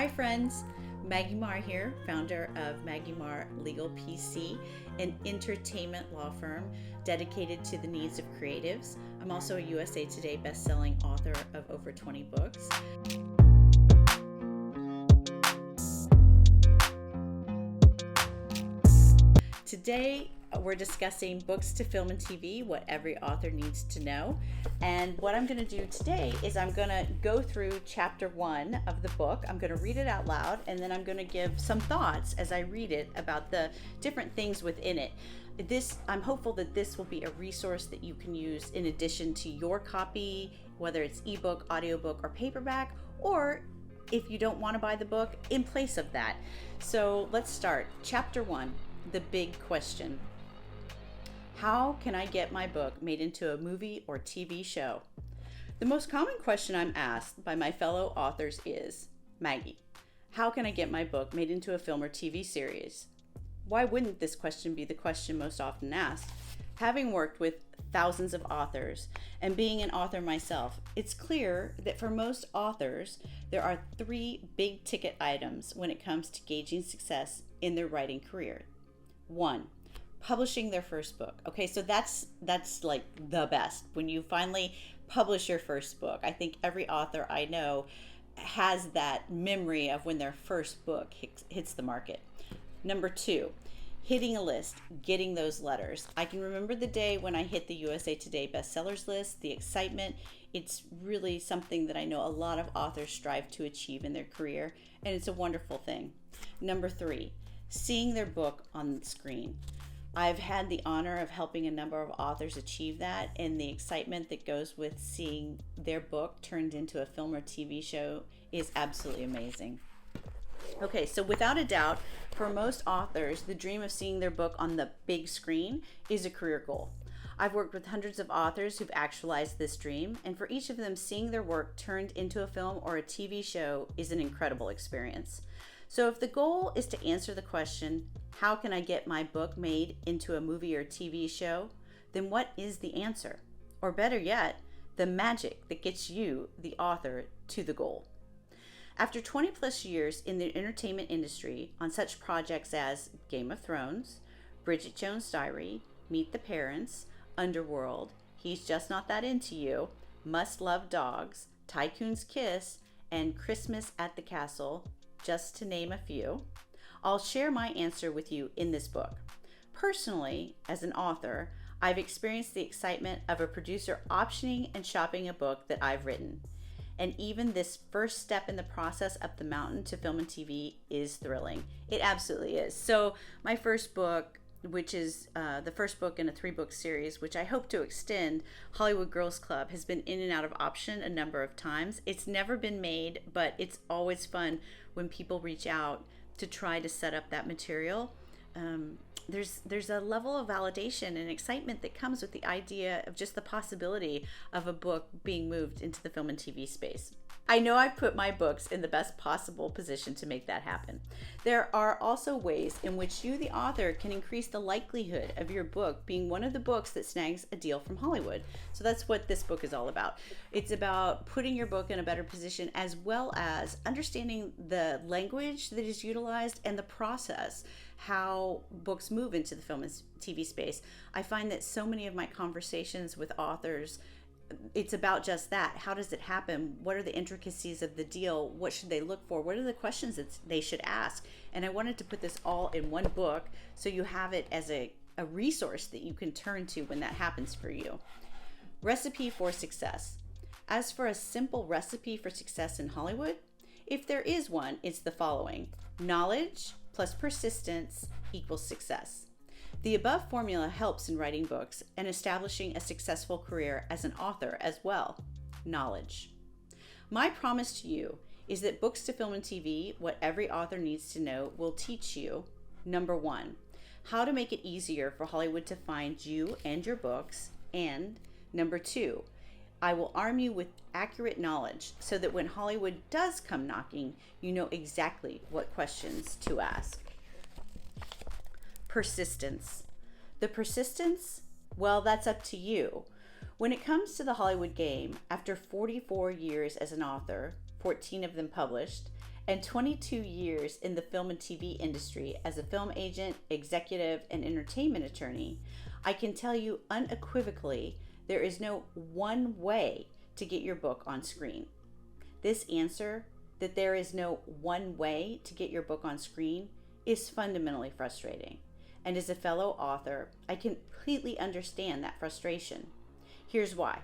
Hi friends, Maggie Marr here, founder of Maggie Marr Legal PC, an entertainment law firm dedicated to the needs of creatives. I'm also a USA Today best-selling author of over 20 books. Today, we're discussing books to film and TV, what every author needs to know. And what I'm going to do today is I'm going to go through chapter 1 of the book. I'm going to read it out loud, and then I'm going to give some thoughts as I read it about the different things within it. I'm hopeful that this will be a resource that you can use in addition to your copy, whether it's ebook, audiobook, or paperback, or if you don't want to buy the book, in place of that. So let's start. Chapter 1. The big question. How can I get my book made into a movie or TV show? The most common question I'm asked by my fellow authors is, Maggie, how can I get my book made into a film or TV series? Why wouldn't this question be the question most often asked? Having worked with thousands of authors and being an author myself, it's clear that for most authors, there are 3 big ticket items when it comes to gauging success in their writing career. 1, publishing their first book. Okay, so that's like the best. When you finally publish your first book, I think every author I know has that memory of when their first book hits the market. Number 2, hitting a list, getting those letters. I can remember the day when I hit the USA Today bestsellers list, the excitement. It's really something that I know a lot of authors strive to achieve in their career, and it's a wonderful thing. Number 3, seeing their book on the screen. I've had the honor of helping a number of authors achieve that, and the excitement that goes with seeing their book turned into a film or TV show is absolutely amazing. Okay, so without a doubt, for most authors, the dream of seeing their book on the big screen is a career goal. I've worked with hundreds of authors who've actualized this dream, and for each of them, seeing their work turned into a film or a TV show is an incredible experience. So if the goal is to answer the question, how can I get my book made into a movie or TV show, then what is the answer? Or better yet, the magic that gets you, the author, to the goal. After 20 plus years in the entertainment industry on such projects as Game of Thrones, Bridget Jones' Diary, Meet the Parents, Underworld, He's Just Not That Into You, Must Love Dogs, Tycoon's Kiss, and Christmas at the Castle, just to name a few, I'll share my answer with you in this book. Personally, as an author, I've experienced the excitement of a producer optioning and shopping a book that I've written. And even this first step in the process up the mountain to film and TV is thrilling. It absolutely is. So my first book, which is the first book in a 3-book series, which I hope to extend, Hollywood Girls Club, has been in and out of option a number of times. It's never been made, but it's always fun when people reach out to try to set up that material. There's a level of validation and excitement that comes with the idea of just the possibility of a book being moved into the film and TV space. I know I've put my books in the best possible position to make that happen. There are also ways in which you, the author, can increase the likelihood of your book being one of the books that snags a deal from Hollywood. So that's what this book is all about. It's about putting your book in a better position, as well as understanding the language that is utilized and the process, how books move into the film and TV space. I find that so many of my conversations with authors, it's about just that. How does it happen? What are the intricacies of the deal? What should they look for? What are the questions that they should ask? And I wanted to put this all in one book so you have it as a resource that you can turn to when that happens for you. Recipe for success. As for a simple recipe for success in Hollywood, if there is one, it's the following. Knowledge plus persistence equals success. The above formula helps in writing books and establishing a successful career as an author as well. Knowledge. My promise to you is that books to film and TV, what every author needs to know, will teach you, number 1, how to make it easier for Hollywood to find you and your books, and number 2, I will arm you with accurate knowledge so that when Hollywood does come knocking, you know exactly what questions to ask. Persistence. The persistence, well, that's up to you. When it comes to the Hollywood game, after 44 years as an author, 14 of them published, and 22 years in the film and TV industry as a film agent, executive, and entertainment attorney, I can tell you unequivocally there is no one way to get your book on screen. This answer, that there is no one way to get your book on screen, is fundamentally frustrating. And as a fellow author, I completely understand that frustration. Here's why.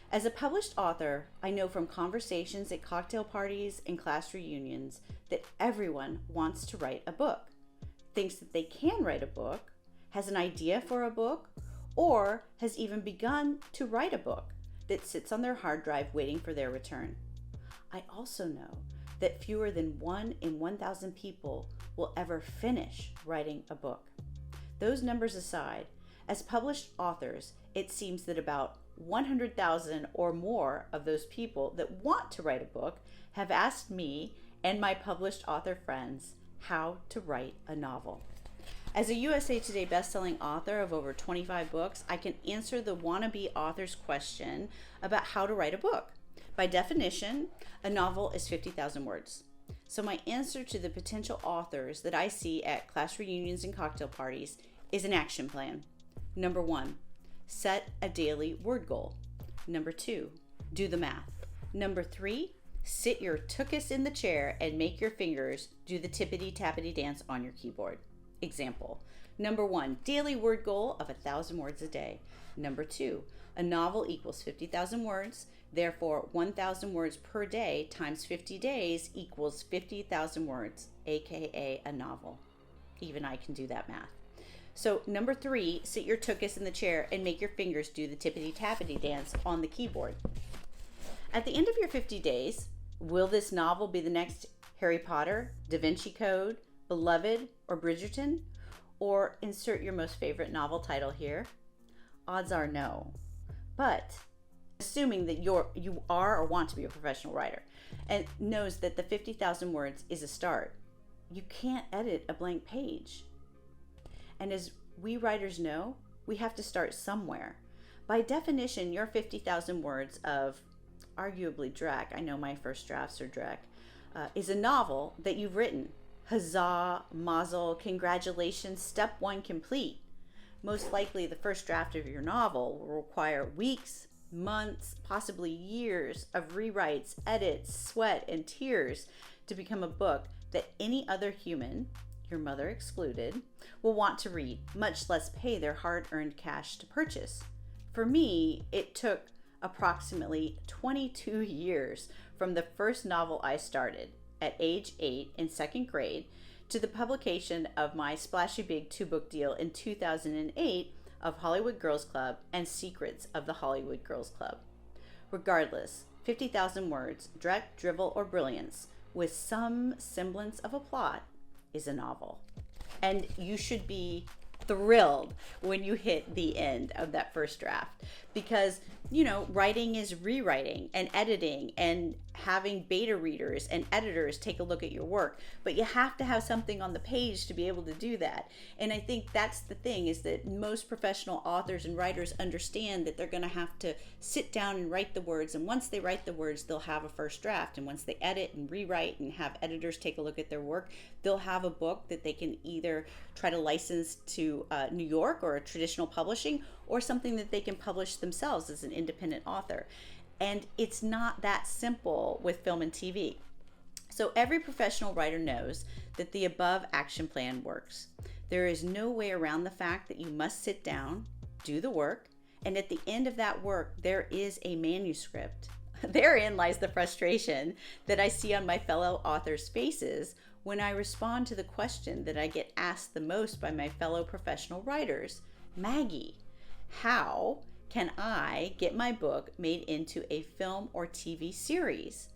As a published author, I know from conversations at cocktail parties and class reunions that everyone wants to write a book, thinks that they can write a book, has an idea for a book, or has even begun to write a book that sits on their hard drive waiting for their return. I also know that fewer than 1 in 1,000 people will ever finish writing a book. Those numbers aside, as published authors, it seems that about 100,000 or more of those people that want to write a book have asked me and my published author friends how to write a novel. As a USA Today bestselling author of over 25 books, I can answer the wannabe author's question about how to write a book. By definition, a novel is 50,000 words. So my answer to the potential authors that I see at class reunions and cocktail parties is an action plan. Number 1, set a daily word goal. Number 2, do the math. Number 3, sit your tuchus in the chair and make your fingers do the tippity-tappity dance on your keyboard. Example. Number 1, daily word goal of 1,000 words a day. Number 2, a novel equals 50,000 words. Therefore, 1,000 words per day times 50 days equals 50,000 words, aka a novel. Even I can do that math. So number 3, sit your tuchus in the chair and make your fingers do the tippity-tappity dance on the keyboard. At the end of your 50 days, will this novel be the next Harry Potter, Da Vinci Code, Beloved, or Bridgerton? Or insert your most favorite novel title here. Odds are no. But assuming that you are or want to be a professional writer and knows that the 50,000 words is a start, you can't edit a blank page. And as we writers know, we have to start somewhere. By definition, your 50,000 words of arguably dreck, I know my first drafts are dreck, is a novel that you've written. Huzzah, mazel, congratulations, step 1 complete. Most likely the first draft of your novel will require weeks, months, possibly years of rewrites, edits, sweat, and tears to become a book that any other human, your mother excluded, will want to read, much less pay their hard-earned cash to purchase. For me, it took approximately 22 years from the first novel I started at age 8 in 2nd grade to the publication of my splashy big 2-book deal in 2008 of Hollywood Girls Club and Secrets of the Hollywood Girls Club. Regardless, 50,000 words, dreck, drivel, or brilliance with some semblance of a plot is a novel. And you should be thrilled when you hit the end of that first draft because, writing is rewriting and editing and having beta readers and editors take a look at your work. But you have to have something on the page to be able to do that. And I think that's the thing, is that most professional authors and writers understand that they're going to have to sit down and write the words. And once they write the words, they'll have a first draft. And once they edit and rewrite and have editors take a look at their work, they'll have a book that they can either try to license to New York or a traditional publishing, or something that they can publish themselves as an independent author. And it's not that simple with film and TV. So every professional writer knows that the above action plan works. There is no way around the fact that you must sit down, do the work, and at the end of that work, there is a manuscript. Therein lies the frustration that I see on my fellow authors' faces when I respond to the question that I get asked the most by my fellow professional writers. Maggie, how can I get my book made into a film or TV series?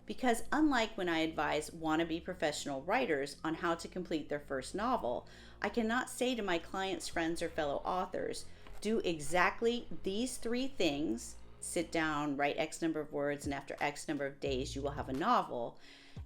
Because unlike when I advise wannabe professional writers on how to complete their first novel, I cannot say to my clients, friends, or fellow authors, do exactly these 3 things, sit down, write X number of words, and after X number of days you will have a novel,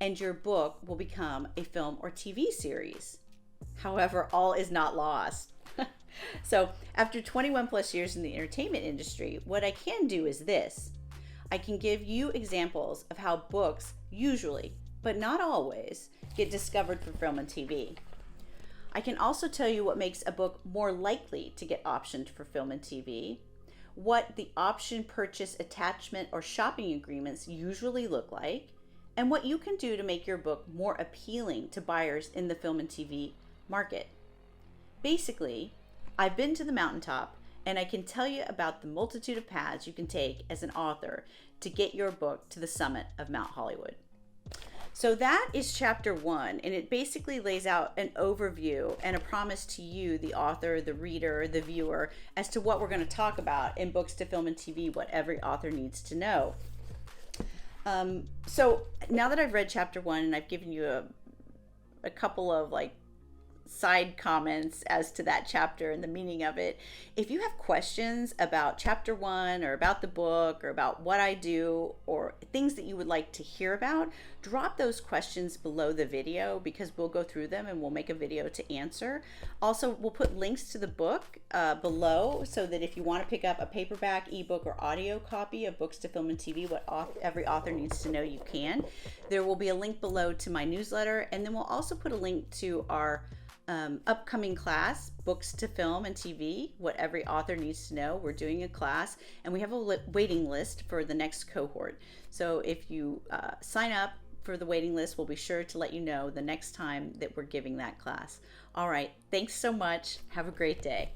and your book will become a film or TV series. However, all is not lost. So after 21 plus years in the entertainment industry, what I can do is this. I can give you examples of how books usually but not always, get discovered for film and TV. I can also tell you what makes a book more likely to get optioned for film and TV, what the option, purchase, attachment, or shopping agreements usually look like, and what you can do to make your book more appealing to buyers in the film and TV market. Basically, I've been to the mountaintop, and I can tell you about the multitude of paths you can take as an author to get your book to the summit of Mount Hollywood. So that is chapter 1, and it basically lays out an overview and a promise to you, the author, the reader, the viewer, as to what we're going to talk about in Books to Film and TV, what every author needs to know. So now that I've read chapter 1 and I've given you a couple of side comments as to that chapter and the meaning of it, if you have questions about chapter 1 or about the book or about what I do or things that you would like to hear about, drop those questions below the video because we'll go through them and we'll make a video to answer. Also, we'll put links to the book below so that if you want to pick up a paperback, ebook, or audio copy of Books to Film and TV, what every author needs to know, you can. There will be a link below to my newsletter, and then we'll also put a link to our upcoming class, Books to Film and TV, what every author needs to know. We're doing a class, and we have a waiting list for the next cohort. So if you sign up for the waiting list, we'll be sure to let you know the next time that we're giving that class. All right, thanks so much. Have a great day.